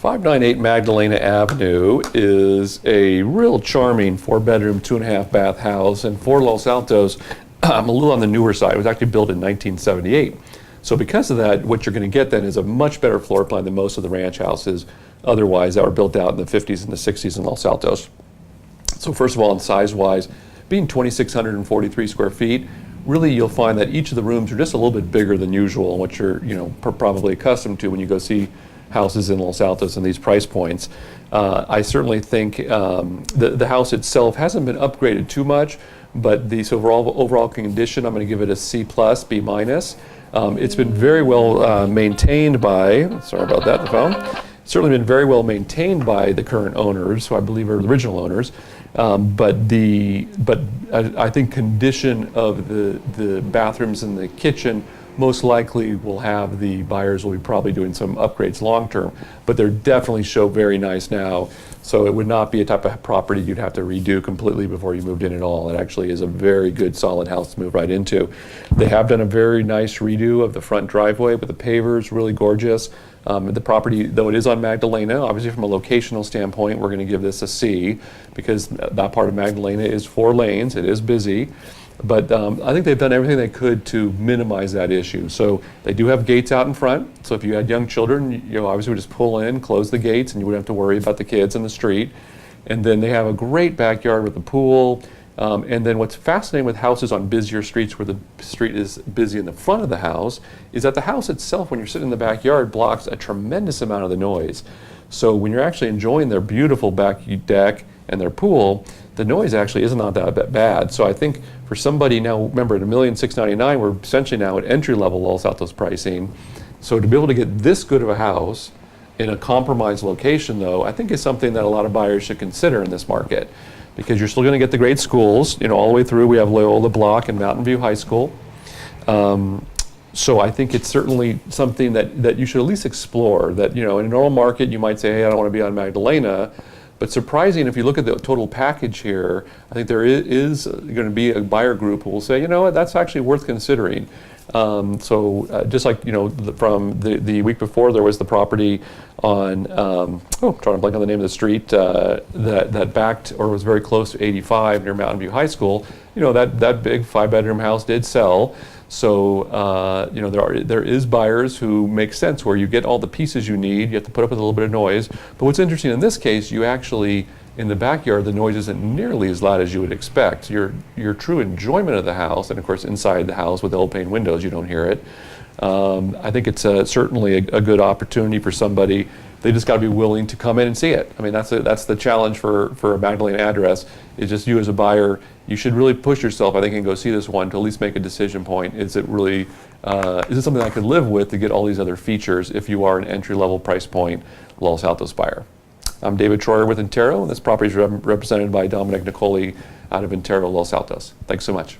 598 Magdalena Avenue is a real charming 4-bedroom, 2.5-bath house, and for Los Altos, a little on the newer side. It was actually built in 1978. So because of that, what you're going to get then is a much better floor plan than most of the ranch houses otherwise that were built out in the 50s and the 60s in Los Altos. So first of all, in size-wise, being 2,643 square feet, really you'll find that each of the rooms are just a little bit bigger than usual and what you're probably accustomed to when you go see houses in Los Altos and these price points. I certainly think the house itself hasn't been upgraded too much, but the overall condition, I'm going to give it a C+, B-. It's been very well maintained by, sorry about that, the phone. Certainly been very well maintained by the current owners, who I believe are the original owners. But I think condition of the bathrooms and the kitchen most likely will have the buyers will be probably doing some upgrades long term, but they definitely show very nice now. So it would not be a type of property you'd have to redo completely before you moved in at all. It actually is a very good solid house to move right into. They have done a very nice redo of the front driveway with the pavers, really gorgeous. The property, though it is on Magdalena, obviously from a locational standpoint, we're going to give this a C because that part of Magdalena is 4 lanes, it is busy. But I think they've done everything they could to minimize that issue. So they do have gates out in front. So if you had young children, you obviously would just pull in, close the gates, and you wouldn't have to worry about the kids in the street. And then they have a great backyard with a pool. And then what's fascinating with houses on busier streets where the street is busy in the front of the house is that the house itself, when you're sitting in the backyard, blocks a tremendous amount of the noise. So when you're actually enjoying their beautiful back deck and their pool, the noise actually is not that bad. So I think for somebody now, remember at $1,699,000, we're essentially now at entry-level Los Altos pricing. So to be able to get this good of a house in a compromised location, though, I think is something that a lot of buyers should consider in this market, because you're still going to get the great schools, all the way through. We have Loyola Block and Mountain View High School. So I think it's certainly something that you should at least explore. That in a normal market, you might say, hey, I don't want to be on Magdalena. But surprising, if you look at the total package here, I think there is going to be a buyer group who will say, you know what, that's actually worth considering. Just like from the week before, there was the property on I'm trying to blank on the name of the street that backed or was very close to 85 near Mountain View High School. That big 5-bedroom house did sell. So there is buyers who make sense where you get all the pieces you need. You have to put up with a little bit of noise. But what's interesting in this case, you actually in the backyard, the noise isn't nearly as loud as you would expect. Your true enjoyment of the house, and of course inside the house with the old pane windows, you don't hear it. I think it's certainly a good opportunity for somebody. They just got to be willing to come in and see it. I mean, that's the challenge for a Magdalena address. Is just you as a buyer, you should really push yourself, I think, and go see this one to at least make a decision point. Is it really, is it something I could live with to get all these other features if you are an entry-level price point Los Altos buyer? I'm David Troyer with Intero, and this property is represented by Dominic Nicoli out of Intero, Los Altos. Thanks so much.